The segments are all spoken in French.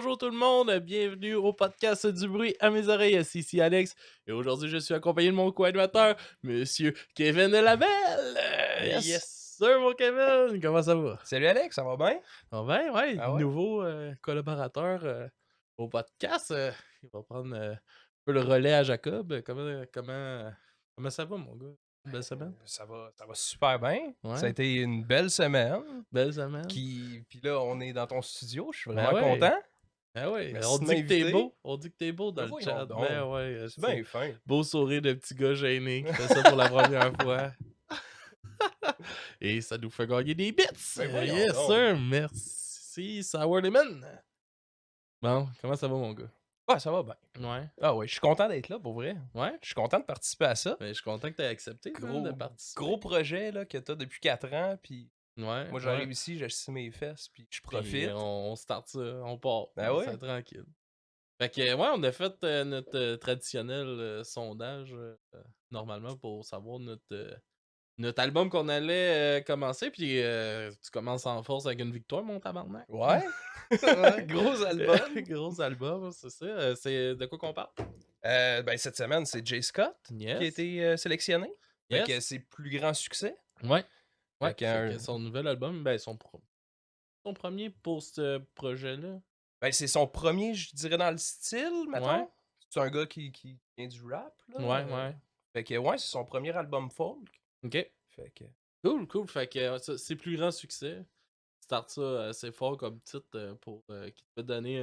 bonjour tout le monde, bienvenue au podcast du bruit à mes oreilles, c'est ici Alex, et aujourd'hui je suis accompagné de mon co-animateur, Monsieur Kevin Labelle. Yes! Yes sir mon Kevin, comment ça va? Salut Alex, ça va bien? Ça va bien, ouais, Ah ouais? nouveau collaborateur au podcast, il va prendre un peu le relais à Jacob, comment ça va mon gars? Belle semaine? Ça va super bien. Ça a Ouais, été une belle semaine. belle semaine? Puis là, on est dans ton studio, je suis Ben vraiment ouais! content. Ah ouais, on Merci de dit que t'es m'inviter. beau, on dit que t'es beau dans Ben le voyons chat. donc. Ben ouais, C'est bien fin. beau sourire de petit gars gêné qui fait ça pour la première fois. Et ça nous fait gagner des bits! Ben voyons Yes donc. sir, merci Sour Lemon! Bon, comment ça va mon gars? Ouais, ça va bien. Ouais, Ah ouais, je suis content d'être là pour vrai. ouais? Je suis content de participer à ça. Ben, je suis content que t'aies accepté man, de Gros, participer. gros projet là, que t'as depuis 4 ans. Puis Ouais, moi, ouais. j'arrive ici, j'assis mes fesses, puis je Puis profite. on start ça, on part, Ben c'est ouais. tranquille. Fait que ouais, on a fait notre traditionnel sondage normalement pour savoir notre album qu'on allait commencer, puis tu commences en force avec une victoire, mon tabarnak. Ouais. Ouais. Gros album. Gros album, c'est ça. C'est de quoi qu'on parle? Ben, cette semaine, c'est Jay Scott qui a Yes. été sélectionné. Fait que Yes. c'est plus grand succès. Ouais. Ouais. Fait Fait que que, son nouvel album, ben son premier pour ce projet-là. ben, c'est son premier, je dirais, dans le style, Ouais. mettons. C'est un gars qui vient du rap, là. Ouais, ouais. Fait que, ouais, c'est son premier album folk. Ok. Fait que, Cool, cool. Fait que c'est plus grand succès. Start ça assez fort comme titre pour qui te peut donner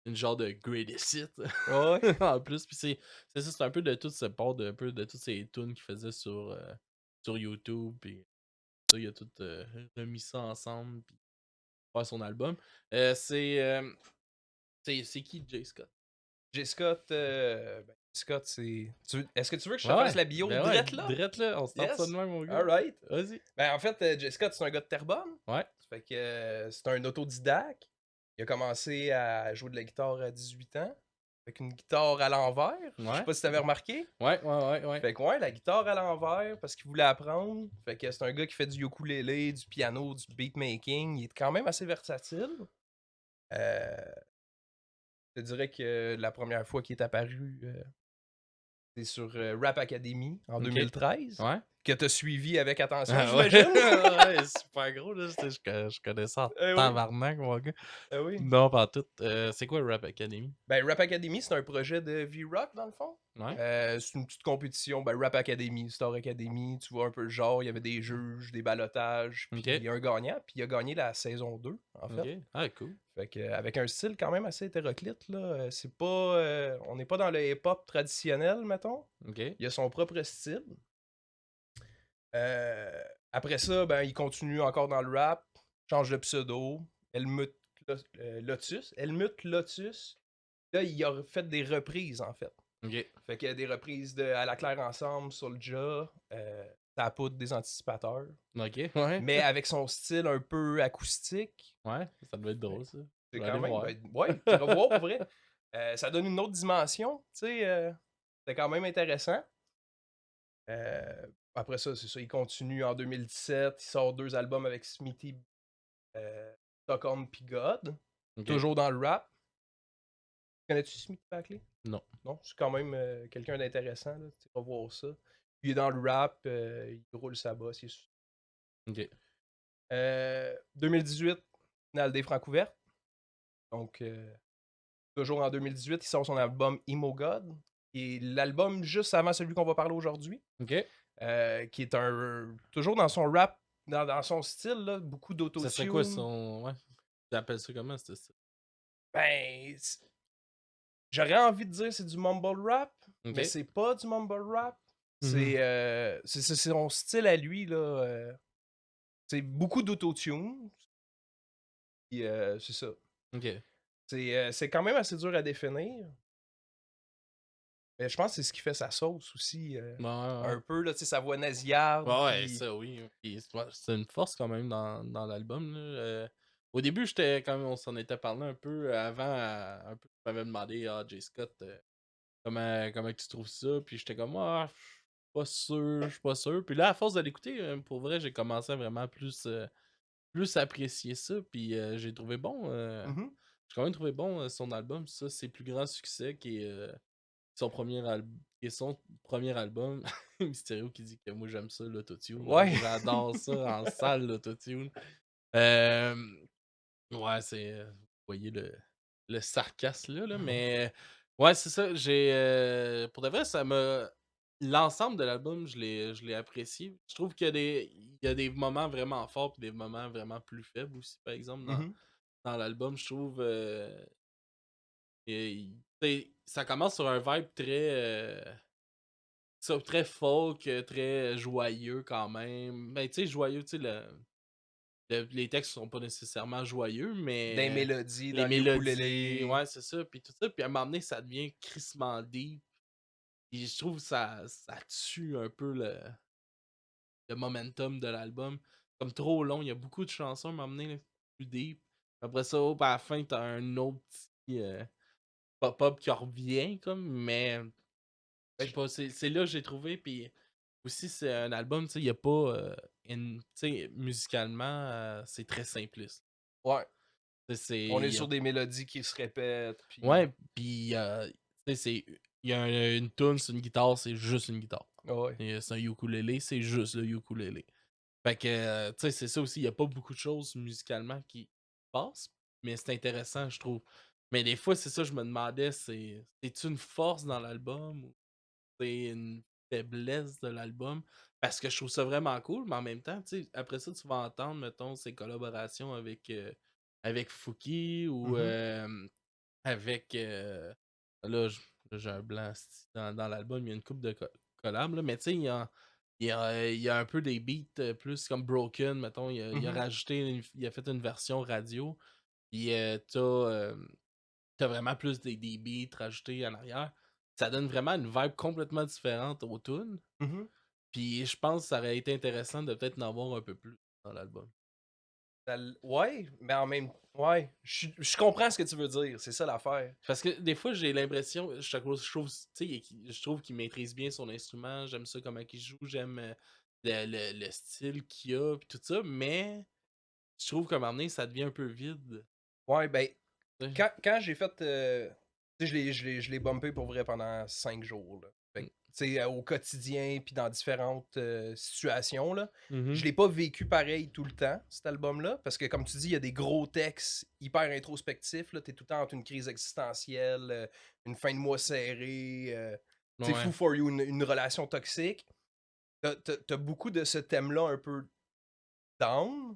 une genre de greatest hit ouais. en plus. Puis c'est ça, c'est un peu de tout ce part de un peu de toutes ces tunes qu'il faisait sur YouTube. Puis ça, il a tout remis ça ensemble. Puis faire son album. C'est qui Jay Scott? Jay Scott, ben, Scott, c'est. Est-ce que tu veux que je te Ouais, fasse ouais. la bio Ben ouais, drette là? direct là, on start ça de Yes. même, mon gars. Alright. Vas-y. Ben, en fait, Jay Scott, c'est un gars de Terrebonne. Ouais. Fait que c'est un autodidacte. Il a commencé à jouer de la guitare à 18 ans. Avec une guitare à l'envers. Je sais Ouais. pas si t'avais remarqué. Ouais, ouais, ouais, ouais. Fait que ouais, la guitare à l'envers parce qu'il voulait apprendre. Fait que c'est un gars qui fait du ukulélé, du piano, du beatmaking. Il est quand même assez versatile. Euh, je te dirais que la première fois qu'il est apparu, c'est sur Rap Academy en Ok. 2013. Ouais. Que t'as suivi avec attention, Ah ouais, j'imagine. ouais, super gros, là. Je connais ça en Oui. tabarnak, mon gars. Ah oui. Non, pas tout. C'est quoi Rap Academy? Ben, Rap Academy, c'est un projet de V-Rock, dans le fond. Ouais. C'est une petite compétition. Ben, Rap Academy, Star Academy, tu vois un peu le genre. Il y avait des juges, des ballotages, puis Ok. un gagnant. Puis il a gagné la saison 2, en fait. Ok. Ah, cool. Fait que, avec un style quand même assez hétéroclite, là. C'est pas. On n'est pas dans le hip-hop traditionnel, mettons. Ok. Il a son propre style. Euh, Après ça, ben, il continue encore dans le rap. Change de pseudo. Lotus. Helmut Lotus. Là, il a fait des reprises, en fait. Ok. Fait qu'il y a des reprises de À la claire ensemble, Soulja, Ça poudre des anticipateurs. Ok. Ouais. Mais avec son style un peu acoustique. Ouais. Ça doit être drôle, ça. C'est Je vais quand aller même. voir. Ben, ouais, tu vas voir pour vrai. Ça donne une autre dimension. Tu sais, c'est quand même intéressant. Après ça, c'est ça. Il continue en 2017. Il sort 2 albums avec Smithy, Stockholm puis God. Ok. Toujours dans le rap. Connais-tu Smithy Backley? Non. Non, c'est quand même quelqu'un d'intéressant. Là. Tu vas voir ça. Il est dans le rap, il roule sa bosse. Ok. 2018, finale des Francouvertes. Donc, toujours en 2018, il sort son album Emo God. Et l'album juste avant celui qu'on va parler aujourd'hui. Ok. Qui est toujours dans son rap, dans son style, là, beaucoup Ça serait quoi d'autotune. son. Ouais. Tu appelles ça comment, c'était ça? Ben, j'aurais envie de dire c'est du mumble rap, Ok. mais c'est pas du mumble rap. Mhm. C'est son style à lui, là. C'est beaucoup d'autotune. Puis, c'est ça. Ok. C'est quand même assez dur à définir. Mais je pense que c'est ce qui fait sa sauce aussi. Ouais, ouais. Un peu, là, tu sais, sa voix nasillarde. Ouais, ouais, Puis... ça oui. Puis, ouais, c'est une force quand même dans l'album, là. Au début, j'étais quand même, on s'en était parlé un peu avant, un peu, tu m'avais demandé, ah, Jay Scott, comment tu trouves ça? Puis j'étais comme, ah, je suis pas sûr. Puis là, à force de l'écouter, pour vrai, j'ai commencé à vraiment plus apprécier ça. Puis j'ai trouvé bon. Mhm. quand même trouvé bon son album, ça, ses plus grands succès, qui est son premier album. Mysterio qui dit que moi j'aime ça, l'autotune. Ouais. J'adore ça en salle, l'autotune. Ouais, vous voyez le sarcasme là, mais ouais, c'est ça. Pour de vrai, l'ensemble de l'album, je l'ai apprécié. Je trouve qu'il y a des moments vraiment forts et des moments vraiment plus faibles aussi, par exemple, dans, Mhm. dans l'album. Je trouve. Ça commence sur un vibe très folk, très joyeux quand même. Ben, tu sais, joyeux, tu sais, les textes sont pas nécessairement joyeux, Des mais mélodies les dans le mélodies, ukulélé. ouais, c'est ça, puis tout ça. Puis à un moment donné, ça devient crissement deep. Puis je trouve que ça tue un peu le momentum de l'album. Comme trop long, il y a beaucoup de chansons à un moment donné, là, plus deep. Après ça, à la fin, t'as un autre petit pop-up qui revient, comme, mais je sais pas, c'est là que j'ai trouvé. Puis aussi, c'est un album, tu sais, il y a pas. Tu sais, musicalement, c'est très simpliste. Ouais. Tu sais, On est y a sur des mélodies qui se répètent. Puis... Ouais, puis tu sais, il y a une tune, c'est une guitare, c'est juste une guitare. Ouais. Et c'est un ukulélé, c'est juste le ukulélé. Fait que, tu sais, c'est ça aussi, il n'y a pas beaucoup de choses musicalement qui passent, mais c'est intéressant, je trouve. Mais des fois, c'est ça, je me demandais, c'est-tu une force dans l'album ou c'est une faiblesse de l'album? Parce que je trouve ça vraiment cool, mais en même temps, tu sais, après ça, tu vas entendre, mettons, ses collaborations avec Fouki ou Mhm. avec. Là, j'ai un blanc dans l'album, il y a une coupe de collabs, là, mais tu sais, il y a un peu des beats plus comme Broken, mettons. Il a Mhm. rajouté, il a fait une version radio, puis t'as vraiment plus des beats rajoutés en arrière. Ça donne vraiment une vibe complètement différente au tune. Mhm. Puis je pense que ça aurait été intéressant de peut-être en avoir un peu plus dans l'album. Ouais, mais en même ouais, je comprends ce que tu veux dire, c'est ça l'affaire. Parce que des fois, j'ai l'impression, je trouve qu'il maîtrise bien son instrument, j'aime ça comment il joue, j'aime le style qu'il a, puis tout ça, mais je trouve qu'à un moment donné, ça devient un peu vide. Ouais, ben, Tu sais. quand j'ai fait, tu sais, je l'ai bumpé pour vrai pendant 5 jours, là. Fait Mm. que, tu sais, au quotidien, puis dans différentes, situations, là. Je Mhm. l'ai pas vécu pareil tout le temps, cet album-là, parce que comme tu dis, il y a des gros textes hyper introspectifs, là. Tu tout le temps entre une crise existentielle, une fin de mois serrée, tu sais, Ouais. Foo for You, une relation toxique. Tu beaucoup de ce thème-là un peu down,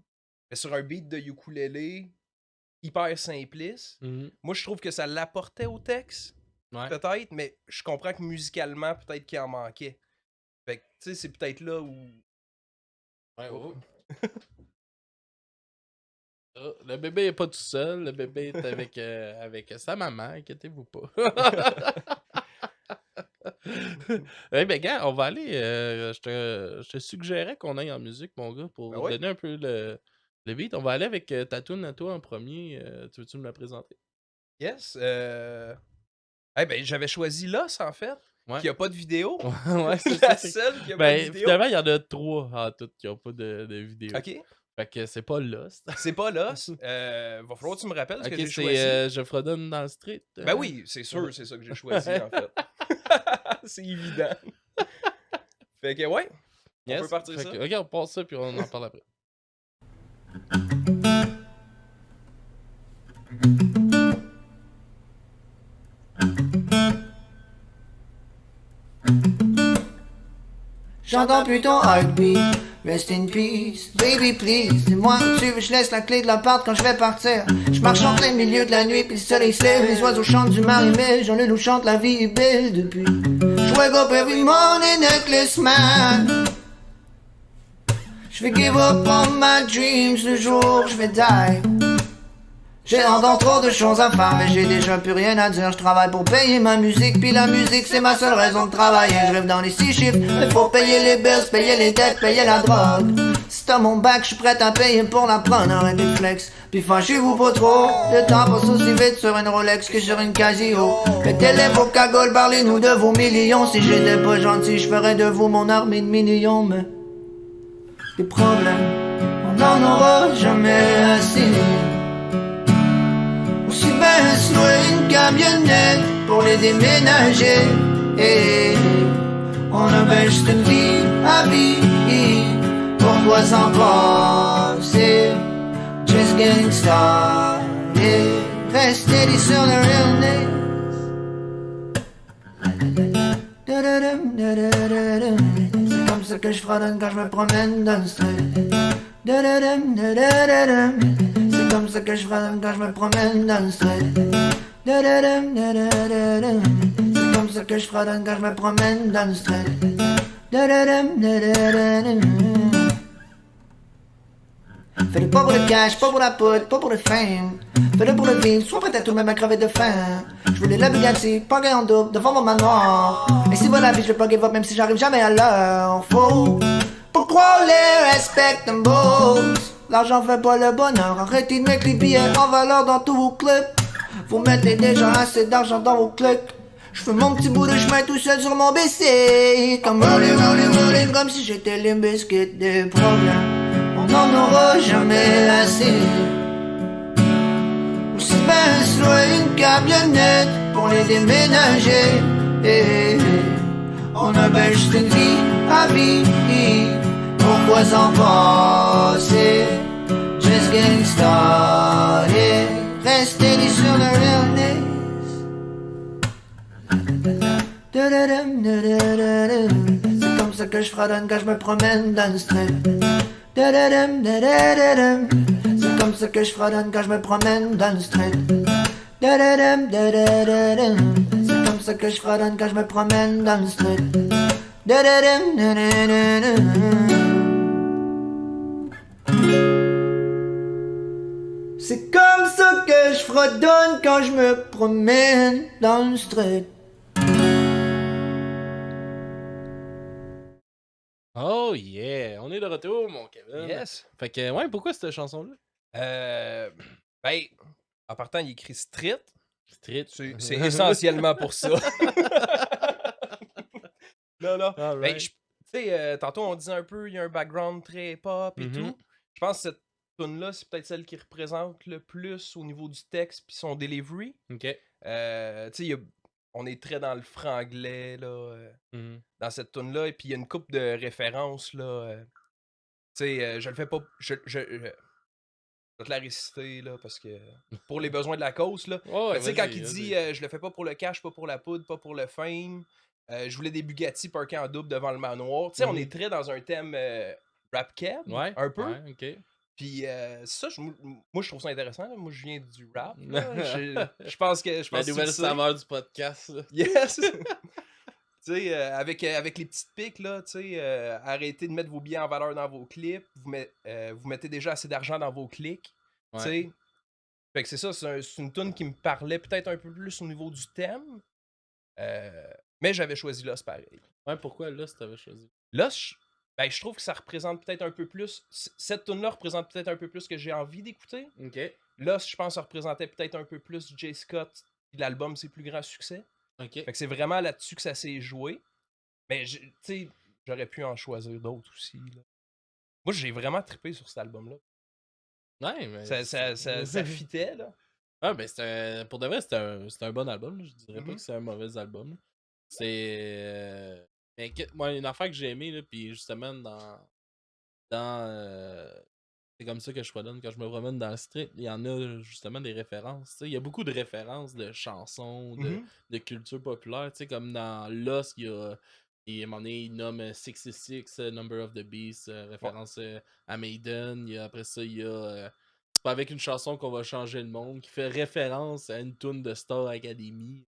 mais sur un beat de ukulélé hyper simpliste. Mhm. Moi, je trouve que ça l'apportait au texte, Ouais. peut-être, mais je comprends que musicalement, peut-être qu'il en manquait. Fait que, tu sais, c'est peut-être là où. Ouais, Oh. oh. Ah, le bébé est pas tout seul, le bébé est avec sa maman, inquiétez-vous pas. Eh ben, gars, on va aller. Je te suggérais qu'on aille en musique, mon gars, Ben pour ouais. donner un peu le beat. On va aller avec ta tune à toi en premier. Tu veux-tu me la présenter? Yes. Eh ben, j'avais choisi Lost, en fait, Ouais. qui a pas de vidéo. Ouais, c'est ça. La seule qui a pas de Ben, vidéo. finalement, il y en a trois en tout qui n'ont pas de vidéo. Ok. Fait que c'est pas Lost. C'est pas Lost. Va falloir que tu me rappelles ce que Ok, j'ai c'est choisi. Je fredonne dans le street. Ben oui, c'est sûr, c'est ça que j'ai choisi, Ouais. en fait. C'est évident. Fait que, ouais, on peut Yes. partir Fait ça. que, regarde, on passe ça, puis on en parle après. J'entends plus ton heartbeat, rest in peace, baby please. Dis-moi où tu veux, je laisse la clé de l'appart quand je vais partir. Je marche en plein milieu de la nuit, puis le soleil se lève, les oiseaux chantent du marimé, j'en ai nous chante la vie est belle depuis. Je wake up every morning necklace man. Je vais give up on my dreams le jour je vais die. J'ai encore trop de choses à faire, mais j'ai déjà plus rien à dire. Je travaille pour payer ma musique, puis la musique c'est ma seule raison de travailler. Je rêve dans les 6 chiffres, mais faut payer les bills, payer les dettes, payer la drogue. Si t'as mon bac, je suis prêt à payer pour la prendre, arrête des flex. Puis fâchez-vous pas trop, le temps passe aussi vite sur une Rolex que sur une Casio. Mettez-les vos cagoles, parlez-nous de vos millions. Si j'étais pas gentil, je ferais de vous mon armée de millions, mais des problèmes, on n'en aura jamais assez. Aussi bien bien se louer une camionnette pour les déménager. Et on a ben juste une vie à vivre. Pourquoi s'en passer? Just getting started. Restez les sur le realness. C'est comme ça que je fredonne quand je me promène dans le street. C'est comme ça que je fredonne quand je me promène dans le street. C'est comme ça que je fredonne quand je me promène dans le street. Fais-le pas pour le cash, pas pour la poudre, pas pour le fame. Fais-le pour le vivre, sois prêt à tout même à crever de faim. Je voulais la Bugatti, pogger en double devant mon manoir. Et si voilà la vie, je vais pas give up même si j'arrive jamais à l'heure. Faut pourquoi les respectables? L'argent fait pas le bonheur. Arrêtez de mettre les billets en valeur dans tous vos clips. Vous mettez déjà assez d'argent dans vos clics. Je fais mon petit bout de chemin tout seul sur mon BC. Comme rolling, comme si j'étais Limp Bizkit. Des problèmes, on n'en aura jamais assez. Aussi bien se louer une camionnette pour les déménager. On a ben juste une vie à vivre. Pourquoi s'en passer? Just getting started. Restez les sur le realness. C'est comme ça que je fredonne quand je me promène dans le street. C'est comme ça que je fredonne quand je me promène dans le street. C'est comme ça que je fredonne quand je me promène dans le street. C'est comme ça que je fredonne quand je me promène dans le street. Oh yeah! On est de retour, mon Kevin. Yes. Fait que, ouais, pourquoi cette chanson-là? Ben, en partant, il écrit Street. Street. C'est essentiellement pour ça. Non. Ben, tu sais, tantôt, on disait un peu, il y a un background très pop et tout. Je pense que cette tune-là, c'est peut-être celle qui représente le plus au niveau du texte puis son delivery. OK. Tu sais, on est très dans le franglais, là, dans cette tune-là. Et puis, il y a une couple de références, là. Tu sais, je le fais pas... Je vais te la réciter, là, parce que... Pour les besoins de la cause, là. Oh, tu sais, quand il dit « Je le fais pas pour le cash, pas pour la poudre, pas pour le fame. Je voulais des Bugatti parkés en double devant le manoir. » Tu sais, on est très dans un thème rap cab, un peu. Ouais, OK. Puis ça, moi, je trouve ça intéressant. Là. Moi, je viens du rap. Je pense que... La nouvelle saveur du podcast. Là. Yes! Tu sais, avec les petites piques, là, tu sais, arrêtez de mettre vos billets en valeur dans vos clips. Vous mettez déjà assez d'argent dans vos clics. Tu sais. Fait que c'est ça, c'est une tune qui me parlait peut-être un peu plus au niveau du thème. Mais j'avais choisi Lost pareil. Ouais, pourquoi Lost t'avais choisi? Lost, je trouve que ça représente peut-être un peu plus... Cette tune-là représente peut-être un peu plus ce que j'ai envie d'écouter. OK. Lost, je pense que ça représentait peut-être un peu plus J. Scott, puis l'album Ses plus grands succès. OK. Fait que c'est vraiment là-dessus que ça s'est joué. Mais, tu sais, j'aurais pu en choisir d'autres aussi. Là. Moi, j'ai vraiment trippé sur cet album-là. Ouais, mais... Ça fitait, là. Ah, ben, pour de vrai, c'est un bon album. Là. Je dirais pas que c'est un mauvais album. Là. C'est... Mais moi, une affaire que j'ai aimée, là, puis justement, c'est comme ça que je redonne quand je me promène dans le street. Il y en a justement des références. Il y a beaucoup de références de chansons, de culture populaire. Comme dans Lost, il y a... Et à un moment donné, il nomme 66, Number of the Beast, référence à Maiden. Après ça, il y a C'est pas avec une chanson qu'on va changer le monde, qui fait référence à une tune de Star Academy,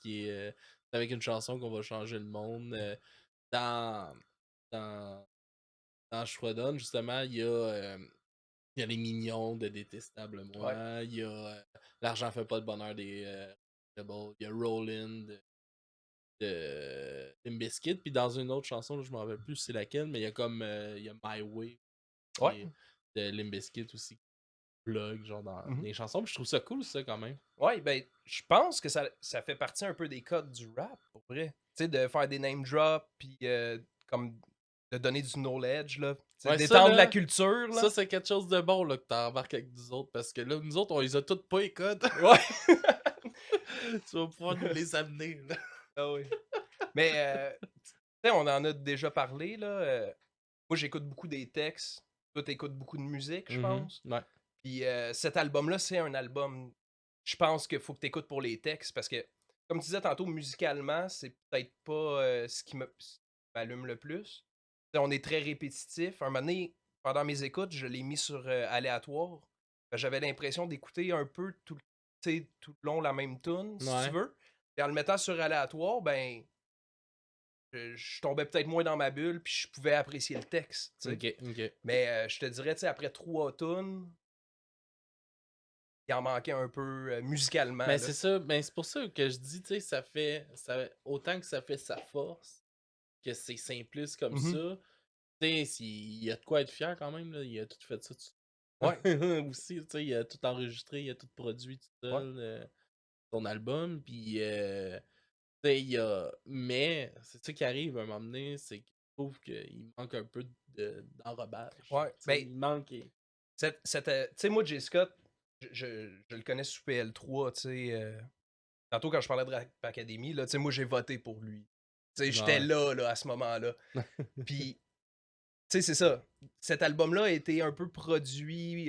qui est c'est avec une chanson qu'on va changer le monde. Dans Schrodon, justement, il y a les mignons de Détestable Moi, il y a L'argent fait pas le bonheur des Rebels, il y a Rollin' de Limp Bizkit, puis dans une autre chanson, là, je me rappelle plus c'est laquelle, mais il y a comme il y a My Way de Limp Bizkit aussi, blog genre dans des chansons, puis je trouve ça cool ça quand même. Ouais, ben je pense que ça fait partie un peu des codes du rap pour vrai. Tu sais, de faire des name drops puis comme de donner du knowledge, là. Ouais, ça, D'étendre la là, culture, là. ça, c'est quelque chose de bon là, que t'as embarqué avec nous autres, parce que là, nous autres, on les a toutes pas, les codes. Ouais. Tu vas pouvoir nous les amener, là. Ah oui. Mais, tu sais, on en a déjà parlé, là. Moi, j'écoute beaucoup des textes. Toi, t'écoutes beaucoup de musique, je pense. Ouais. Puis cet album-là, c'est un album, je pense qu'il faut que t'écoutes pour les textes parce que, comme tu disais tantôt, musicalement, c'est peut-être pas ce qui m'allume le plus. T'sais, on est très répétitif. Un moment donné, pendant mes écoutes, je l'ai mis sur aléatoire. J'avais l'impression d'écouter un peu tout le long la même tune, si tu Ouais. veux. Et en le mettant sur aléatoire, ben, je tombais peut-être moins dans ma bulle, puis je pouvais apprécier le texte, tu sais. Ok. Mais je te dirais, tu sais, après 3 tunes, il en manquait un peu musicalement, Ben, là. c'est ça. Ben, c'est pour ça que je dis, tu sais, autant que ça fait sa force, que c'est simpliste comme Mhm. ça, tu sais, il y a de quoi être fier quand même, là. Il a tout fait ça Ouais, aussi, tu sais, il a tout enregistré, il a tout produit tout ouais. seul, son album, puis tu sais, mais c'est ça qui arrive à un moment donné, c'est que je trouve qu'il manque un peu d'enrobage. Ouais. Tu sais, Ben, il manque. tu sais, moi, J. Scott, je le connais sous PL3, tu sais. Tantôt, quand je parlais de Rap Academy, là, tu sais, moi, j'ai voté pour lui. Tu sais, j'étais Ouais. là, à ce moment-là. Puis, tu sais, c'est ça. Cet album-là a été un peu produit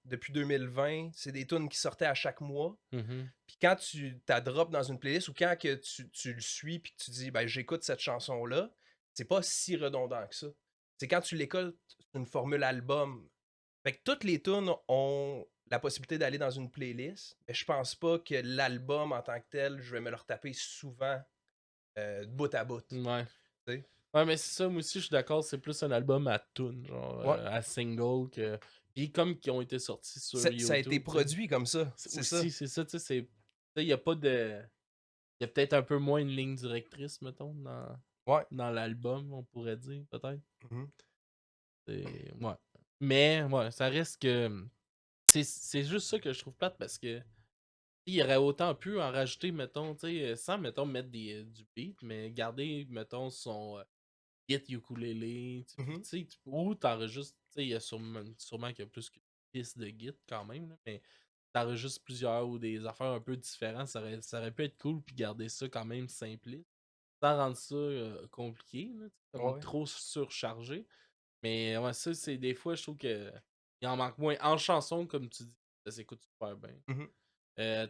depuis 2020. C'est des tunes qui sortaient à chaque mois. Mhm. Puis quand tu t'as drop dans une playlist ou quand que tu le suis puis que tu dis ben j'écoute cette chanson-là, c'est pas si redondant que ça. C'est quand tu l'écoutes, c'est une formule album. Fait que toutes les tunes ont la possibilité d'aller dans une playlist, mais je pense pas que l'album en tant que tel, je vais me le retaper souvent de bout à bout. Tu Ouais. sais. Ouais, mais c'est ça, moi aussi, je suis d'accord, c'est plus un album à tune, genre, Ouais. à single, que. Puis comme qui ont été sortis sur Ça a YouTube. été tu sais. produit comme ça. C'est ça. Aussi, c'est ça, tu sais, il y a pas de. Il y a peut-être un peu moins une ligne directrice, mettons, Ouais. dans l'album, on pourrait dire, peut-être. Mhm. Ouais. Mais, ouais, ça reste que. C'est juste ça que je trouve plate parce que. Il aurait autant pu en rajouter, mettons, tu sais, sans, mettons, mettre du beat, mais garder, mettons, son hit ukulélé, Mhm. tu sais, ou t'enregistres, tu sais, il y a sûrement qu'il y a plus que pistes de git quand même, là, mais t'enregistres plusieurs ou des affaires un peu différentes, ça aurait pu être cool, puis garder ça quand même simpliste, sans rendre ça compliqué, là, tu sais, comme Ouais. trop surchargé. Mais ouais, ça, c'est des fois, je trouve que il en manque moins. En chanson, comme tu dis, ça s'écoute super bien. Mhm.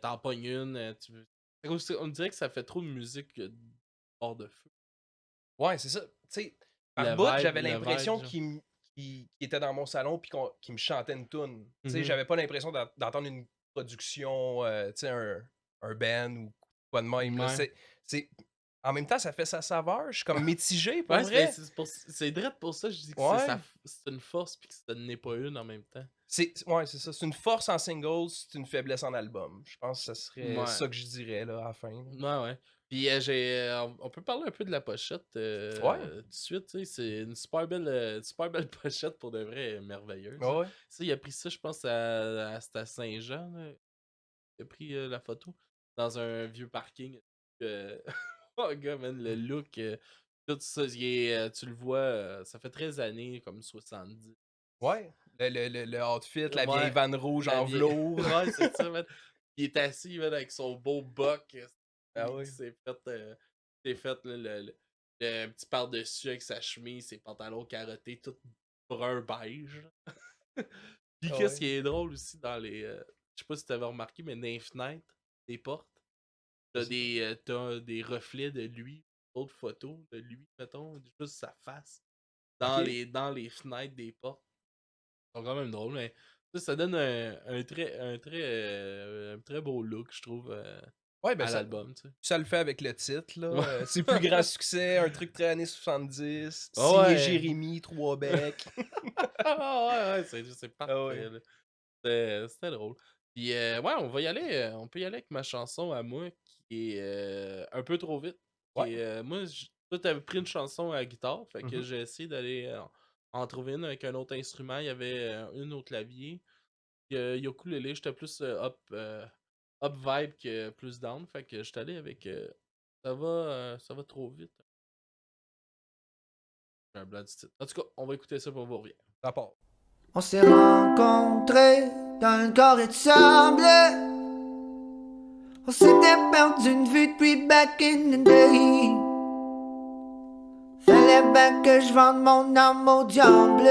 T'en pognes une, on dirait que ça fait trop de musique hors de feu. Ouais, c'est ça. Tu sais, par Le bout, vibe, j'avais le l'impression vibe, genre. qu'il était dans mon salon puis qu'il me chantait une tune. Tu sais, Mhm. j'avais pas l'impression d'entendre une production, tu sais, un band ou quoi de même. Là. Ouais. En même temps, ça fait sa saveur. Je suis comme mitigé pour Ouais, vrai. c'est direct pour ça que je dis que Ouais. c'est une force puis que ça n'est pas une en même temps. Ouais, c'est ça. C'est une force en single, c'est une faiblesse en album. Je pense que ça serait Ouais. ça que je dirais là, à la fin. Là. Ouais. Puis on peut parler un peu de la pochette Ouais. tout de suite. Tu sais, c'est une super belle pochette pour de vrai merveilleuse. Ouais. Tu sais, il a pris ça, je pense, c'était à Saint-Jean. Là. Il a pris la photo dans un vieux parking. Euh, oh, gars, man, le look, tout ça, tu le vois, ça fait 13 années, comme 70. Ouais. Le outfit, la vieille Ouais, vanne rouge la en vieille. velours. Ouais, c'est ça, man. Il est assis, man, avec son beau buck. Ah Il oui. s'est fait là, le petit par-dessus avec sa chemise, ses pantalons carottés, tout brun beige. Puis Ah qu'est-ce ouais. qui est drôle aussi dans les. Je sais pas si t'avais remarqué, mais dans les fenêtres, des portes, Je sais pas. t'as des reflets de lui, d'autres photos de lui, mettons, juste sa face, Ok. dans les fenêtres des portes. C'est quand même drôle, mais ça donne un très beau look, je trouve, Ouais, ben à ça, l'album, tu sais. ça le fait avec le titre, là. Ouais. C'est plus grand succès, un truc très années 70, Ah signé ouais. Jérémy, 3 becs. Ah ouais, c'est Ah parfait, ouais. là. C'était drôle. Puis, ouais, on peut y aller avec ma chanson à moi qui est un peu trop vite. Ouais. Moi, toi, t'avais pris une chanson à la guitare, fait que Mhm. j'ai essayé d'aller en trouver une avec un autre instrument. Il y avait une au clavier. Puis, ukulélé, j'étais plus up vibe que plus down, fait que j'étais allé avec ça va trop vite. un blanc du titre. En tout cas, on va écouter ça pour vous revient. Ça part. On s'est rencontrés dans le corps et de sable. On s'était perdu de vue depuis back in the day. Fallait bien que je vende mon âme au diable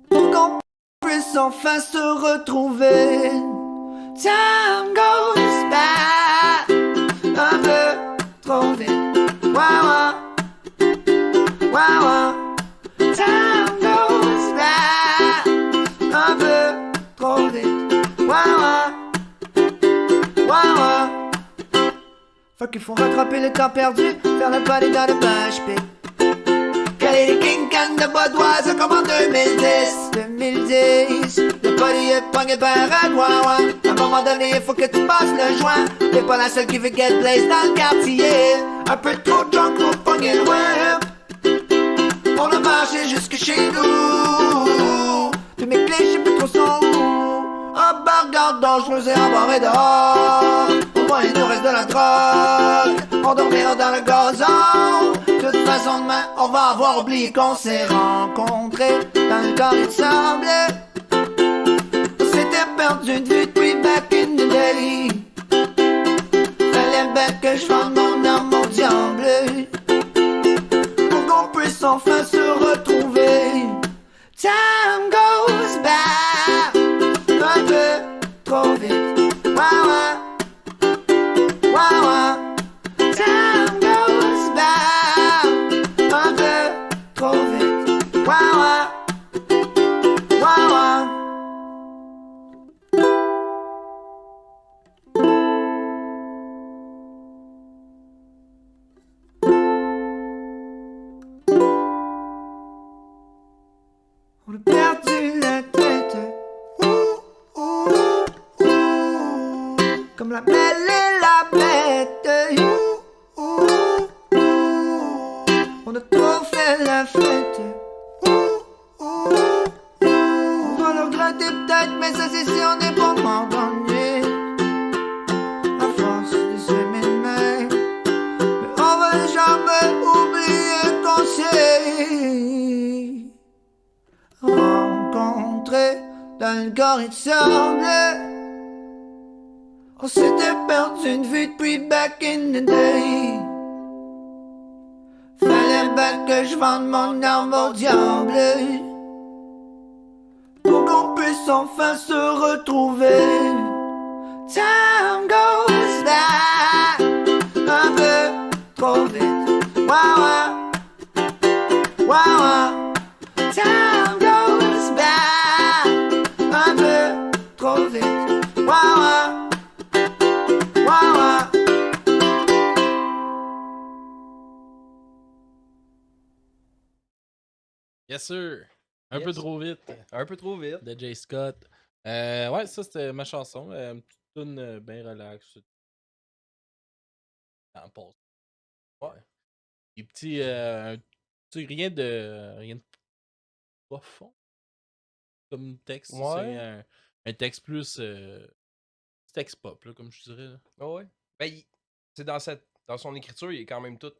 pour qu'on puisse enfin se retrouver. Time goes by un peu trop vite. Wow, wow, wow, wow. Time goes by un peu trop vite. Wow, wow, wow, wow. Fait qu'il faut rattraper le temps perdu, faire le pas des dans le page pic. Caler les King Can de Budweiser comme en 2010. 2010, le body est pogné par un wow. À un moment donné, il faut que tu passes le joint. T'es pas la seule qui veut get blaze dans le quartier. Un peu trop drunk pour pogner le web. On a marché jusque chez nous. Tous mes clés, je sais plus trop sont où. Oh bah regarde dangereuse et embarré dehors. Au moins il nous reste de la drogue. On dormira dans le gazon. De toute façon demain on va avoir oublié qu'on s'est rencontrés dans le corps il semble. On s'était perdu de vue depuis back in the day. Fallait bien que je vende mon âme au diable pour qu'on puisse enfin se retrouver. Time goes by un peu trop vite. Wow, wow, wow, wow. Time goes by un peu trop vite. Wow, wow, wow, wow. On a perdu la tête. Ouh, ouh, ouh. Comme la belle et la bête. Ouh, ouh, ouh. On a trop fait la fête. Ouh, ouh, ouh. On va le regretter peut-être, mais ça c'est si on est pas m'abandonner. À force de s'aimer de même, mais on va jamais oublier qu'on s'est rencontrés dans le corps il semble. On s'était perdu de vue depuis back in the day. Fallait bien que je vende mon âme au diable pour qu'on puisse enfin se retrouver. Time goes by un peu trop vite. Wow, wow, wow, wow. Time goes by un peu trop vite. Wow, wow, wow, wow. Yes, sir. Un peu Yes. trop vite. Un peu trop vite. De Jay Scott. Ouais, ça c'était ma chanson. Une petite tune bien relax. En pause. Ouais. Des petits. Tu sais, rien de profond comme texte. Ouais. C'est un texte plus. Texte pop, là, comme je dirais. Là. Ah ouais. Ben, c'est dans son écriture, il est quand même tout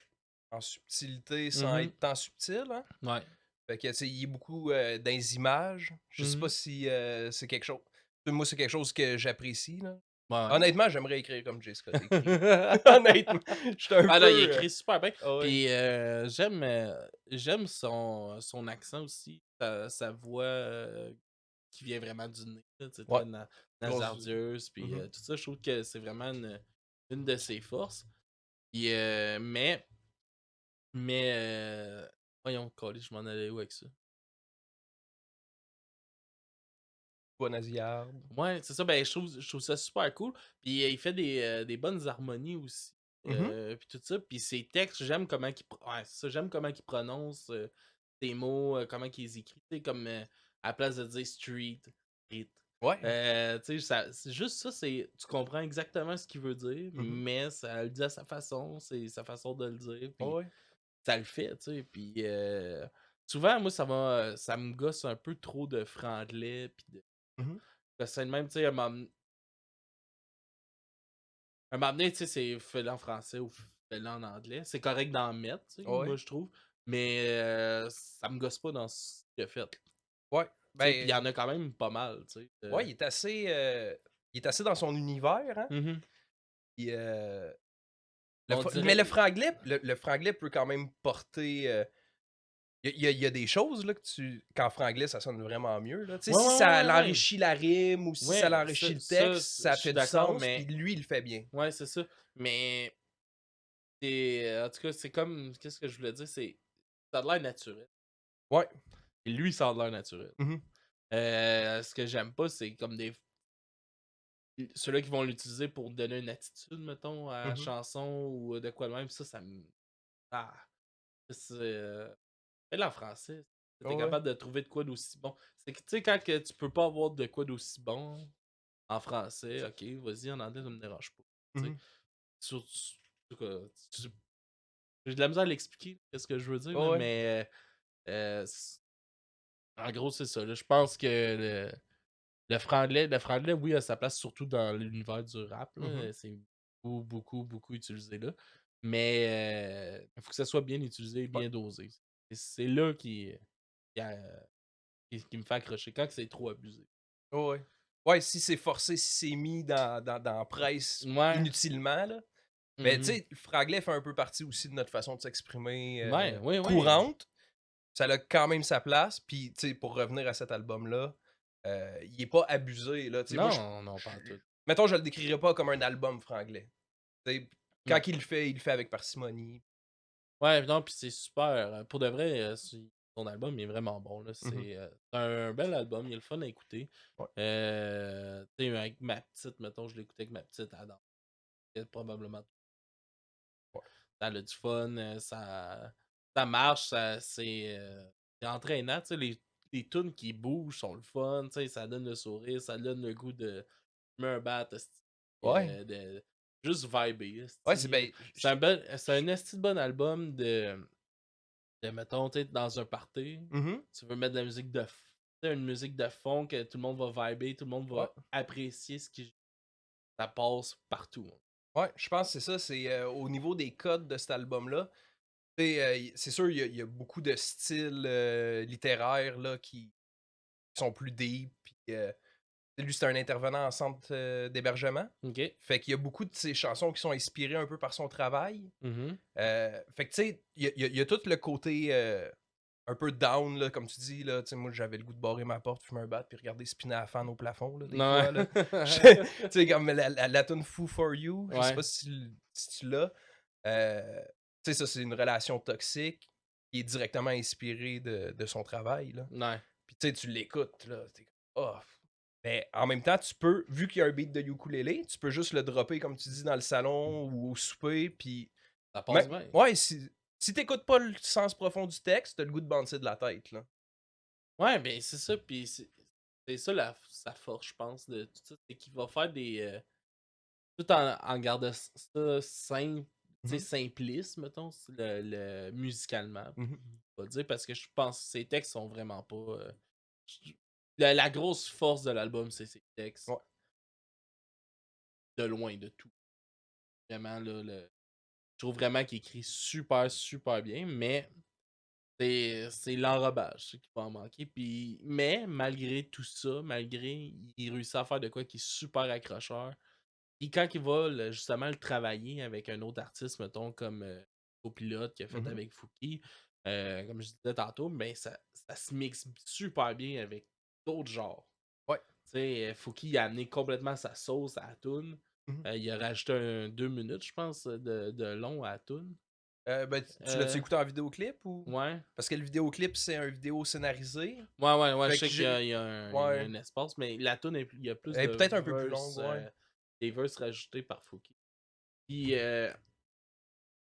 en subtilité sans Mhm. être tant subtil. Hein? Ouais. Fait que, tu sais, il est beaucoup dans les images. Je sais Mhm. pas si c'est quelque chose. Moi, c'est quelque chose que j'apprécie. Là. Ouais. Honnêtement, j'aimerais écrire comme Jay Scott écrit. Honnêtement, j'étais un Ah peu. là, il écrit super bien. Ah ouais. Puis j'aime son accent aussi. Sa voix qui vient vraiment du nez. Là, tu sais, Ouais. très nasardieuse. Puis Mhm. tout ça, je trouve que c'est vraiment une de ses forces. Puis, voyons, calé, je m'en allais où avec ça? Voix nasillarde. Ouais, c'est ça, ben je trouve ça super cool. Puis il fait des bonnes harmonies aussi. Puis tout ça. Puis ses textes, j'aime comment ouais, c'est ça, j'aime comment il prononce ses mots, comment il les écrit. Tu sais, comme à la place de dire street. Ouais. Tu sais, c'est juste ça, tu comprends exactement ce qu'il veut dire, Mhm. mais ça le dit à sa façon, c'est sa façon de le dire. Puis Ouais. ça le fait, tu sais. Puis souvent, moi, ça me gosse un peu trop de franglais. Puis de. Mhm. C'est le même, tu sais, un moment donné, tu sais, c'est fais-le en français ou fais-le en anglais. C'est correct d'en mettre, tu sais, Ouais. moi, je trouve. Mais ça me gosse pas dans ce qu'il a fait. Ouais. Puis il y en Ben, a quand même pas mal, tu sais. ouais, il est assez dans son univers, hein. Mhm. Puis, On mais le dirait. franglais, le franglais peut quand même porter. Il y a des choses là, qu'en franglais, ça sonne vraiment mieux. Là. Tu sais, Ouais, si ouais, ça ouais, ouais. l'enrichit la rime ou si ça Ouais, l'enrichit le ça, texte, je ça suis fait du d'accord, sens, puis mais. lui, il le fait bien. Ouais, c'est ça. Mais. En tout cas, c'est comme. Qu'est-ce que je voulais dire? Ça a l'air naturel. Ouais. Et lui, ça a l'air naturel. Mhm. Ce que j'aime pas, c'est comme ceux-là qui vont l'utiliser pour donner une attitude, mettons, à la Mhm. chanson ou de quoi de même. Ça me. Ah. C'est. Fais-le en français. T'es Ouais. capable de trouver de quoi d'aussi bon. C'est que, tu sais, quand que tu peux pas avoir de quoi d'aussi bon en français, ok, vas-y, en anglais, ça me dérange pas. Tu sais. Mhm. En tout cas, j'ai de la misère à l'expliquer, qu'est-ce que je veux dire, là, Ouais. mais en gros, c'est ça. Là. Je pense que le franglais, oui, a sa place surtout dans l'univers du rap. Là. Mhm. C'est beaucoup, beaucoup, beaucoup utilisé là. Mais il faut que ça soit bien utilisé et Ouais. bien dosé. Et c'est là qui me fait accrocher quand c'est trop abusé. Ouais. Ouais, si c'est forcé, si c'est mis dans la presse Ouais. inutilement, là. Mais tu Mhm. sais, le franglais fait un peu partie aussi de notre façon de s'exprimer Ouais, oui, oui. courante. Ça a quand même sa place. Puis, tu sais, pour revenir à cet album-là, il est pas abusé, là. Tu sais, moi, Non, pas en tout. mettons, je le décrirais pas comme un album franglais. Tu sais, quand Non. il le fait avec parcimonie. Ouais, non, puis c'est super. Pour de vrai, son album il est vraiment bon. Là. Mhm. C'est un bel album, il est le fun à écouter. Ouais. Tu sais, avec ma petite, mettons, je l'écoutais avec ma petite, elle dansait probablement. Ouais. Ça a du fun, ça marche, c'est entraînant. Tu sais, les tunes qui bougent sont le fun, tu sais, ça donne le sourire, ça donne le goût de me un bat, Ouais. de juste vibrer. Ouais, esti. ben, C'est un esti de bon album mettons, tu sais, dans un party, mhm. tu veux mettre de la musique tu sais, une musique de fond que tout le monde va vibrer, tout le monde Ouais. va apprécier ça passe partout. Ouais, je pense que c'est ça. C'est au niveau des codes de cet album-là. Tu sais, c'est sûr, il y a beaucoup de styles littéraires là, qui sont plus deep. Puis, lui, c'est un intervenant en centre d'hébergement. Ok. Fait qu'il y a beaucoup de ses chansons qui sont inspirées un peu par son travail. Mhm. Fait que tu sais, il y a tout le côté un peu down, là, comme tu dis. Là, tu sais, moi, j'avais le goût de barrer ma porte, fumer un bat, puis regarder spinner à la fan au plafond, là, des Ouais. fois. Là. Tu sais, comme la tune Foo for You, je sais Ouais. pas si tu l'as. Tu sais, ça, c'est une relation toxique qui est directement inspirée de son travail. Là. Ouais. Puis tu sais, tu l'écoutes, là, t'es comme, oh. Mais en même temps, tu peux, vu qu'il y a un beat de ukulélé, tu peux juste le dropper, comme tu dis, dans le salon ou au souper, puis... Ça passe bien. Ouais, si t'écoutes pas le sens profond du texte, t'as le goût de bouncer de la tête, là. Ouais, ben c'est ça, puis c'est ça sa force, je pense, de tout ça, c'est qu'il va faire tout en gardant ça simple, tu sais, Mhm. simpliste, mettons, musicalement, Mhm. on va dire, parce que je pense que ses textes sont vraiment pas... la grosse force de l'album, c'est ses textes, Ouais. de loin de tout. Vraiment, là, je trouve vraiment qu'il écrit super, super bien, mais c'est l'enrobage qui va en manquer. Mais malgré tout ça, malgré il réussit à faire de quoi qui est super accrocheur. Puis quand il va justement le travailler avec un autre artiste, mettons, comme Copilote qui a fait Mhm. avec Fouki, comme je disais tantôt, ben ça se mixe super bien avec d'autres genres. Ouais. Tu sais, Fouki il a amené complètement sa sauce à la toune. Mhm. Il a rajouté 2 minutes, je pense, de long à la toune. Ben, tu l'as-tu écouté en vidéoclip ou... Ouais. Parce que le vidéoclip, c'est un vidéo scénarisé. Ouais, je Fait que sais qu'il y a Ouais. un espace, mais la tune, il y a plus Elle est de peut-être un peu plus verse, longue, ouais. des verses rajoutés par Fouki. Puis,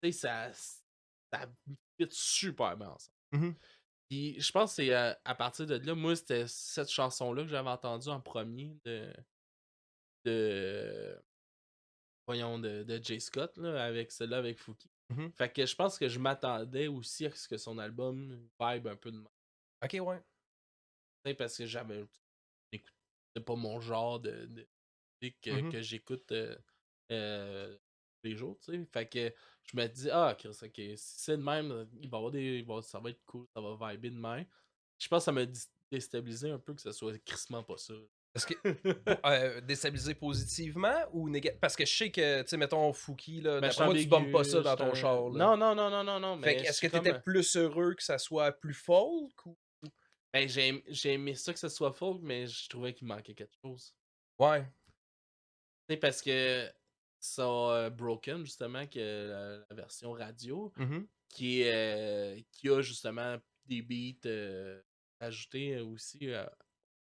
tu sais, ça fit super bien ensemble. Mhm. Puis, je pense que c'est à partir de là, moi, c'était cette chanson-là que j'avais entendue en premier de voyons, de Jay Scott, là, avec celle-là, avec Fouki. Mhm. Fait que je pense que je m'attendais aussi à ce que son album vibe un peu de même. Ok, ouais. Tu sais, parce que écoute, c'est pas mon genre de musique Mhm. que j'écoute les jours, tu sais. Fait que je me dis, ah, Chris, ok, si c'est de même, ça va être cool, ça va vibrer de même. Je pense que ça m'a déstabilisé un peu que ça soit crissement pas ça. Est-ce que déstabiliser positivement ou négativement? Parce que je sais que, tu sais, mettons Fouki, là, Ben, d'après moi, tu bombes pas ça dans ton j'étais char. Là. Non, non, non, non, non, non, Fait mais que je est-ce que suis t'étais comme. plus heureux que ça soit plus folk ou. Ben, j'ai aimé ça que ce soit folk, mais je trouvais qu'il manquait quelque chose. Ouais. Tu sais, parce que ça Broken, justement, que la version radio, Mhm. qui a justement des beats ajoutés aussi à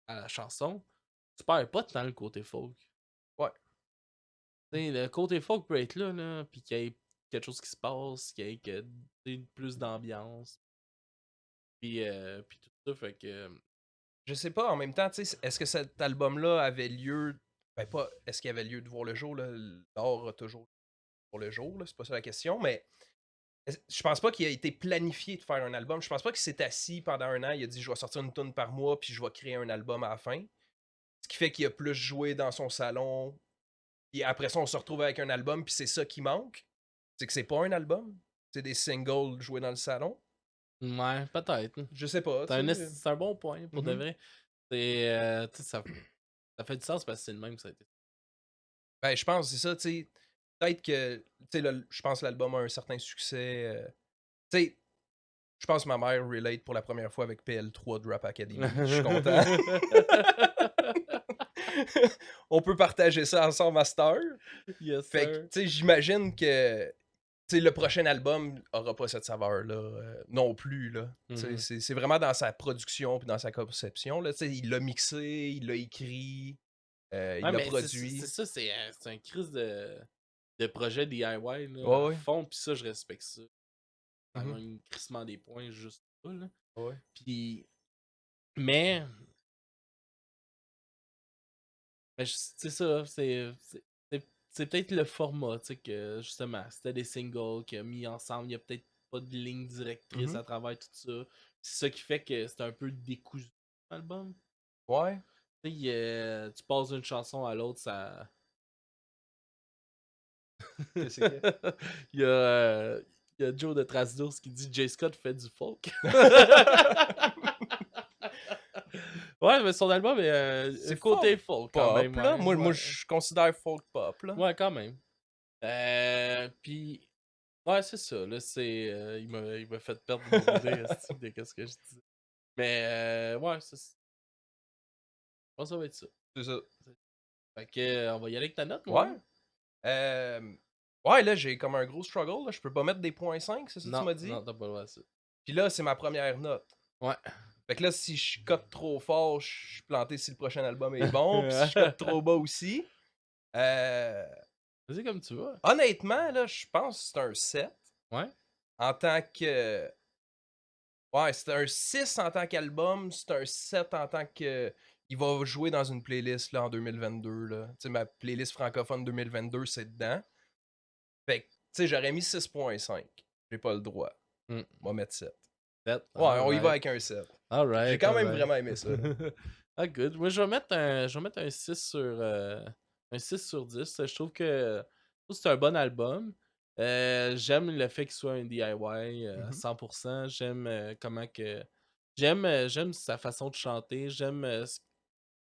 la chanson, tu perds pas tant le côté folk. Ouais. Tu sais, le côté folk peut être là, puis qu'il y ait quelque chose qui se passe, qu'il y ait plus d'ambiance, puis tout ça, fait que. Je sais pas, en même temps, tu sais, est-ce que cet album-là avait lieu. Ben, pas est-ce qu'il y avait lieu de voir le jour, là. L'art a toujours pour le jour, là, c'est pas ça la question, mais je pense pas qu'il a été planifié de faire un album. Je pense pas qu'il s'est assis pendant un an, il a dit je vais sortir une tune par mois, puis je vais créer un album à la fin. Ce qui fait qu'il a plus joué dans son salon. Et après ça, on se retrouve avec un album, puis c'est ça qui manque. C'est que c'est pas un album. C'est des singles joués dans le salon. Ouais, peut-être. Je sais pas, tu sais. C'est un bon point, pour de Mhm. vrai. Tu sais, ça fait du sens parce que c'est le même que ça a été. Ben, je pense, c'est ça, tu sais. Peut-être que, tu sais, je pense que l'album a un certain succès. Tu sais, je pense que ma mère relate pour la première fois avec PL3 Drop Academy. Je suis content. On peut partager ça ensemble, Master. Yes, Fait que, sir. tu sais, j'imagine que tu sais, le prochain album aura pas cette saveur-là non plus. Là. Mhm. C'est vraiment dans sa production puis dans sa conception. Là. Tu sais, il l'a mixé, il l'a écrit, il Ouais, l'a mais c'est produit. ça, c'est un crise de projet DIY là, Ouais, à ouais. fond, puis ça, je respecte ça. Ça Mhm. gagne crissement des points juste là. Là. Ouais. Puis, mais, c'est ça, c'est peut-être le format, tu sais, que justement, c'était des singles qui a mis ensemble, il y a peut-être pas de ligne directrice Mhm. à travers tout ça. C'est ça qui fait que c'est un peu décousu, l'album. Ouais. Tu sais, tu passes d'une chanson à l'autre, ça. Qu'est-ce que c'est? il, y a, euh, il y a Joe de Trace d'Ours qui dit Jay Scott fait du folk. Ouais, mais son album est C'est côté folk folk quand pop, même. là. Ouais, Moi, ouais. je considère folk pop, là. Ouais, quand même. Puis, ouais, c'est ça. Là, il m'a fait perdre mon idée de qu'est-ce que je dis. Mais, ouais, je pense que ça va être ça. C'est ça. Fait que, on va y aller avec ta note, mon Ouais. gars. Ouais, là, j'ai comme un gros struggle. Là. Je peux pas mettre des points 5, c'est ça que tu Non, m'as dit? non, t'as pas le droit à ça. Puis là, c'est ma première note. Ouais. Fait que là, si je cote trop fort, je suis planté si le prochain album est bon. Puis si je cote trop bas aussi. Vas-y comme tu veux. Honnêtement, là, je pense que c'est un 7. Ouais. En tant que. Ouais, c'est un 6 en tant qu'album. C'est un 7 en tant que. Il va jouer dans une playlist là, en 2022. Là. Tu sais, ma playlist francophone 2022, c'est dedans. Fait que, tu sais, j'aurais mis 6.5. J'ai pas le droit. Mm. On va mettre 7. 7. Ouais, on y va avec un 7. Alright. J'ai quand même vraiment aimé ça. Ah, good. Moi, je vais mettre un 6 sur 10. Je trouve que c'est un bon album. J'aime le fait qu'il soit un DIY à 100%. J'aime comment que. J'aime sa façon de chanter. J'aime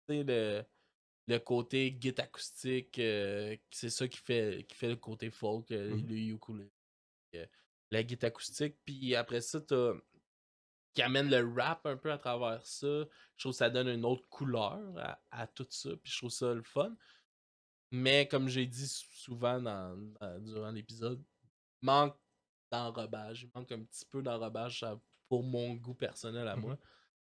le côté guitare acoustique. C'est ça qui fait le côté folk, le ukulele. La guitare acoustique. Puis après ça, qui amène le rap un peu à travers ça. Je trouve que ça donne une autre couleur à tout ça. Puis je trouve ça le fun. Mais comme j'ai dit souvent durant l'épisode, manque d'enrobage. Il manque un petit peu d'enrobage pour mon goût personnel à moi.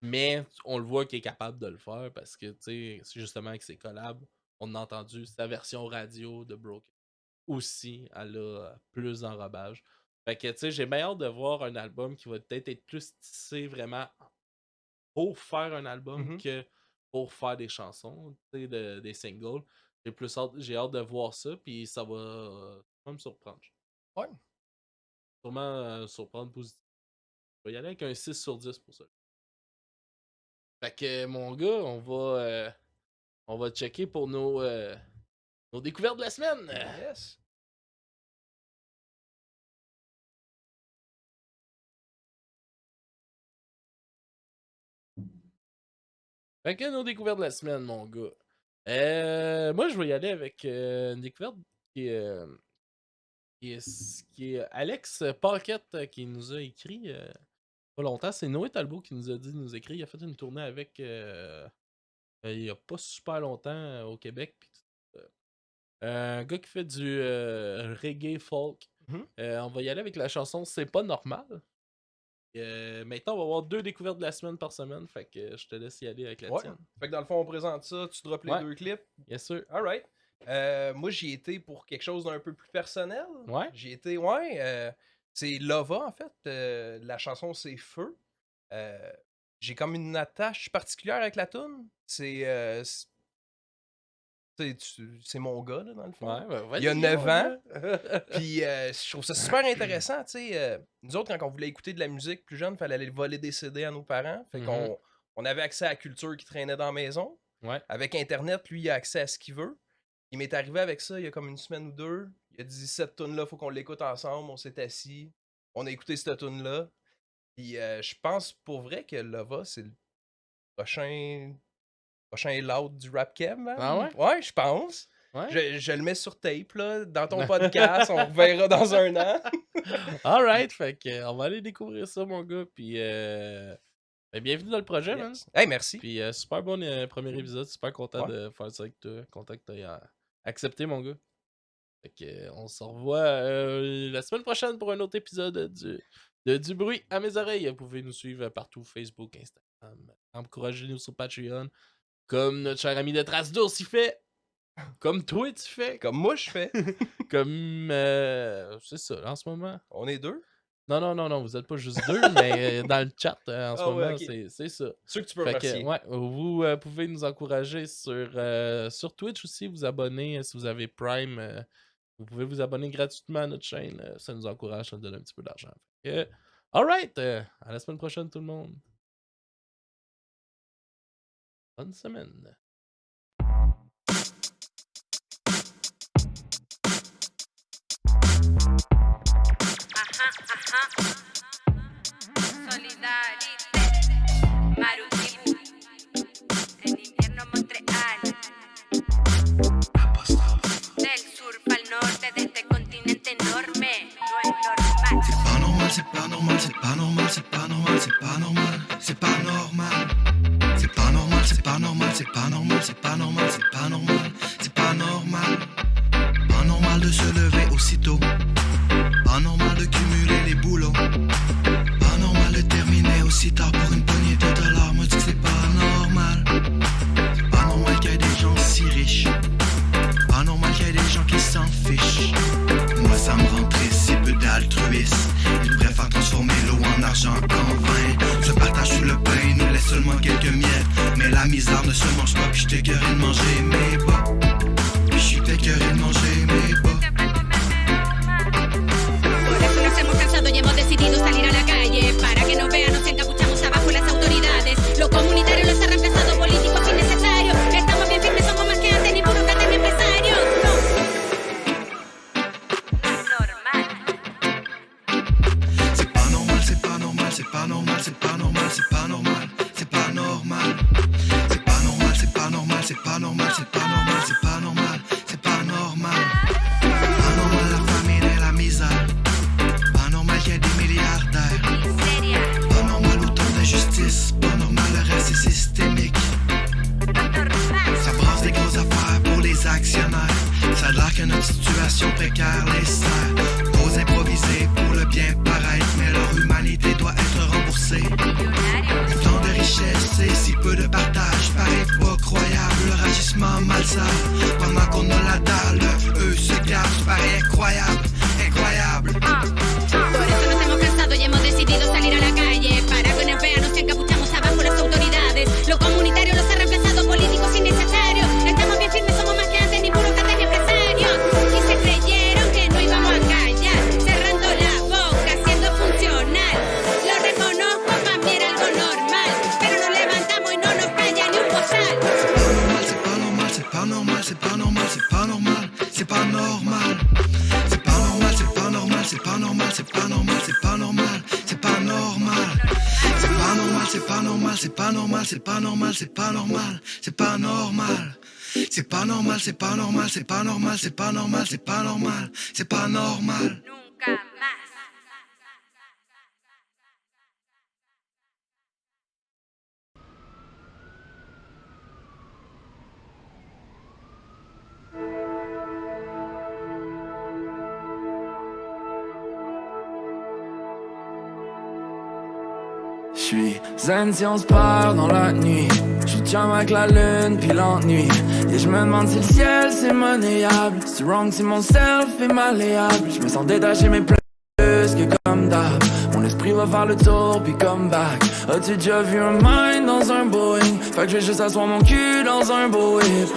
Mais on le voit qu'il est capable de le faire parce que, tu sais, c'est justement avec ses collabs, on a entendu sa version radio de Broken. Aussi, elle a plus d'enrobage. Fait que, tu sais, j'ai bien hâte de voir un album qui va peut-être être plus tissé vraiment pour faire un album que pour faire des chansons, tu sais, des singles. J'ai hâte de voir ça, puis ça va me surprendre. Ouais. Sûrement surprendre positivement. Je vais y aller avec un 6 sur 10 pour ça. Fait que, mon gars, on va checker pour nos découvertes de la semaine. Yes. Fait que nos découvertes de la semaine, mon gars. Moi, je vais y aller avec une découverte qui est Alex Paquette qui nous a écrit pas longtemps. C'est Noé Talbot qui nous a dit de nous écrire. Il a fait une tournée avec il y a pas super longtemps au Québec. Pis tout, un gars qui fait du reggae folk. On va y aller avec la chanson C'est pas normal. Maintenant, on va avoir 2 découvertes de la semaine par semaine. Fait que je te laisse y aller avec la tienne. Fait que dans le fond, on présente ça, tu drops les 2 clips. Yes, sûr. Alright. Moi, j'y étais pour quelque chose d'un peu plus personnel. Ouais. J'y étais, c'est Lova, en fait. La chanson, c'est Feu. J'ai comme une attache particulière avec la toune. C'est mon gars, là, dans le fond. Ouais, il y a 9 ans. Puis je trouve ça super intéressant. Nous autres, quand on voulait écouter de la musique plus jeune, il fallait aller voler des CD à nos parents. Fait qu'on avait accès à la culture qui traînait dans la maison. Ouais. Avec Internet, lui, il a accès à ce qu'il veut. Il m'est arrivé avec ça il y a comme une semaine ou 2. Il a dit cette tune-là, faut qu'on l'écoute ensemble. On s'est assis. On a écouté cette tune-là. Puis je pense pour vrai que Lova, c'est le prochain loud du rap cam. Hein? Ah ouais? Ouais, je pense. Ouais. Je le mets sur tape, là, dans ton podcast. On reverra dans un an. Alright, fait que on va aller découvrir ça, mon gars. Puis bienvenue dans le projet, man. Hey, merci. Puis super bon premier épisode. Super content de faire ça avec toi. Content que tu aies accepté, mon gars. Fait que on se revoit la semaine prochaine pour un autre épisode du bruit à mes oreilles. Vous pouvez nous suivre partout, Facebook, Instagram. Encouragez-nous sur Patreon. Comme notre cher ami de Trace d'Ours, il fait. Comme toi, tu fais. Comme moi, je fais. Comme. C'est ça, en ce moment. On est 2? Non, vous êtes pas juste 2, mais dans le chat, en ce moment, c'est ça. Sûr que tu peux remercier. Vous pouvez nous encourager sur Twitch aussi, vous abonner si vous avez Prime. Vous pouvez vous abonner gratuitement à notre chaîne. Ça nous encourage, ça nous donne un petit peu d'argent. Alright, à la semaine prochaine, tout le monde. Bonne semaine. Solidarité, Marutibu, en invierno Montreal, del sur pa'l norte de este continente enorme, no es normal. C'est pas normal, c'est pas normal, c'est pas normal, c'est pas normal, c'est pas normal, c'est pas normal. C'est pas normal, c'est pas normal, c'est pas normal, c'est pas normal, c'est pas normal, c'est pas normal. Pas normal de se lever aussitôt. Pas normal de cumuler les boulots. Pas normal de terminer aussi tard pour une poignée de dollars. Moi je dis que c'est pas normal. C'est pas normal qu'il y ait des gens si riches. Pas normal qu'il y ait des gens qui s'en fichent. Moi ça me rend triste, si peu d'altruisme. Ils préfèrent transformer l'eau en argent qu'en vin. Se partage sous le pain, nous laisse seulement quelques miettes. Mais la misère ne se mange pas, puis je t'écœuré de manger mes bas. Puis je suis écœuré de manger mes bas. Por eso nos hemos cansado y hemos decidido salir a la calle. Para que nos vean, nos encapuchamos abajo las autoridades. Lo comunitario los ha reemplazado políticos innecesarios. Estamos bien firmes, somos más que antes, ni burócratas ni empresarios. C'est pas normal, c'est pas normal, c'est pas normal, c'est pas normal, c'est pas normal, c'est pas normal. C'est pas normal, c'est pas normal, c'est pas normal, c'est pas normal, c'est pas normal, c'est pas normal. Pas normal la famine et la misère. Pas normal qu'il y ait des milliardaires. Pas normal autant d'injustice. Pas normal le reste est systémique. Ça brasse des grosses affaires pour les actionnaires. Ça a l'air que notre situation précaire les sert. Cause improvisée pour le bien paraître. Mais leur humanité doit être remboursée. Tant de richesse et si peu de partage. Paraît pas croyable leur agissement malsain. Pendant qu'on a la dalle, eux se gardent. Paraît incroyable, incroyable. Por eso nos hemos cansado y hemos decidido salir a la calle. Para que nos vean, nos encapuchamos abajo las autoridades. Lo comunitario los ha reemplazado políticos innecesarios. Estamos bien firmes, somos más que antes, ni burócratas ni empresarios. Y se creyeron que no íbamos a c'est pas normal, c'est pas normal, c'est pas normal, c'est pas normal, c'est pas normal. C'est pas normal, c'est pas normal, c'est pas normal, c'est pas normal, c'est pas normal, c'est pas normal. Nunca más. J'suis zen si on se perd dans la nuit. J'suis chum avec la lune puis l'ennui. Et j'me demande si le ciel c'est monnayable. C'est wrong si mon self est malléable. J'me sens détaché mais plus que comme d'hab. Mon esprit va faire le tour puis come back. As-tu déjà vu un mind dans un Boeing? Fait que j'vais juste asseoir mon cul dans un beau whip.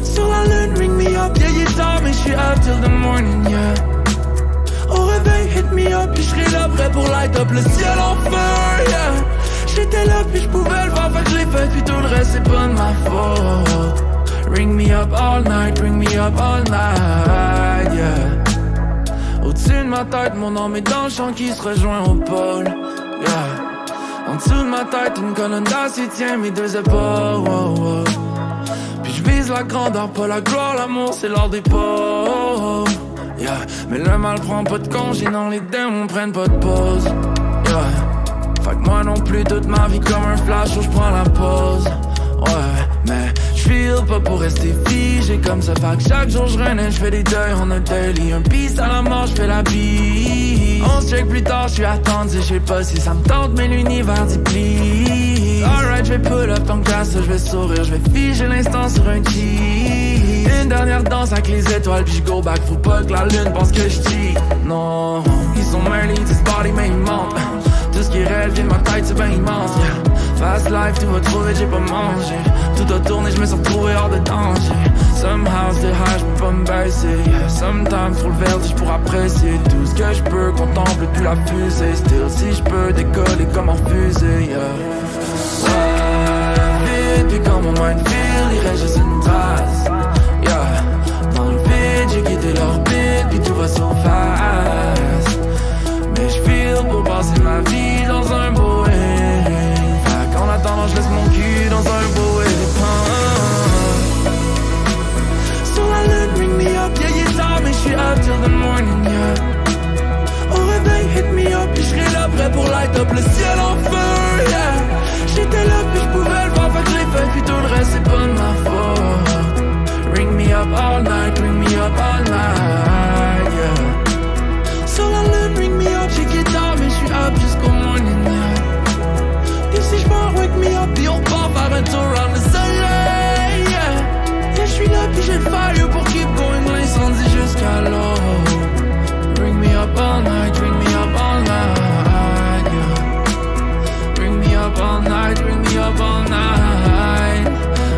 Sur la lune, ring me up. Yeah, il est tard mais j'suis up till the morning, yeah. Au réveil, hit me up, puis j'serai là prêt pour light up le ciel en feu, yeah. J'étais là, puis j'pouvais le voir, fait que j'l'ai fait, puis tout le reste c'est pas de ma faute. Ring me up all night, ring me up all night, yeah. Au-dessus de ma tête, mon âme est dans le champ qui se rejoint au pôle, yeah. En dessous de ma tête, une colonne d'acier tient mes deux épaules, oh, oh. Puis j'vise la grandeur, pas la gloire, l'amour c'est l'or des pauvres. Yeah. Mais le mal prend pas de congé, non les démons prennent pas de pause, yeah. Fait que moi non plus toute ma vie comme un flash où j'prends la pause, ouais. Mais j'feel pas pour rester figé comme ça. Fait que chaque jour j'renais, j'fais des deuils en un daily. Un beast à la mort, j'fais la bise. On se check plus tard, j'suis attendu, j'sais pas si ça me tente mais l'univers dit please. Alright, j'vais pull up ton casse, j'vais sourire, j'vais figer l'instant sur un cheese. Une dernière danse avec les étoiles puis j'go back. Faut pas que la lune pense que j'cheat. Non, ils sont merly, this body mais ils mentent. Tout ce qui est réel vient de ma tête c'est ben immense, yeah. Fast life, tu vas trouver, j'ai pas mangé. Tout a tourné, je me suis retrouvé hors de danger. Somehow c'est high, j'peux pas me baisser, yeah. Sometimes trop le vertige pour apprécier tout ce que j'peux, contemple plus la fusée. Still si j'peux décoller comme en fusée, yeah. Ouais, vite, puis quand mon mind feel, il reste juste une trace, yeah. Dans le vide, j'ai quitté l'orbite, puis tout va so fast. Mais j'feel pour passer ma vie dans un beau en attendant, je laisse mon cul dans un beau éléphant. Sur la lune, ring me up, yeah, il est tard, mais j'suis up till the morning, yeah. Au réveil, hit me up, puis j'serai là prêt pour light up le ciel en feu, yeah. J'étais là, puis j'pouvais le voir, fait que j'l'ai fait, puis tout le reste c'est pas de ma faute. Ring me up all night, ring me up all night, yeah. Sur la lune, ring me up, j'ai qu'il est tard, mais j'suis up jusqu'au morning, yeah. Et si j'm'en wake me up, puis on part faire un tour around le soleil, yeah. Et j'suis là, puis j'ai le fire pour keep going, l'incendie jusqu'à l'eau. Ring me up all night, ring me up all night, yeah. Ring me up all night, ring me up all night,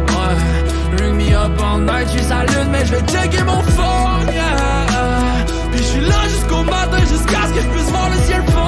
ouais. Ring me up all night, j'suis sa lune, mais j'vais checker mon phone, yeah. Puis j'suis là jusqu'au matin, jusqu'à ce que j'puisse voir le ciel fond.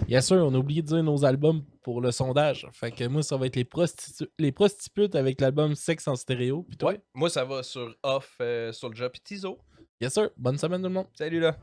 Yes sir, on a oublié de dire nos albums pour le sondage. Fait que moi, ça va être les prostitutes avec l'album Sexe en stéréo. Puis toi? Ouais, moi ça va sur Off, Soulja pis Tizo. Yes sir, bonne semaine tout le monde. Salut là.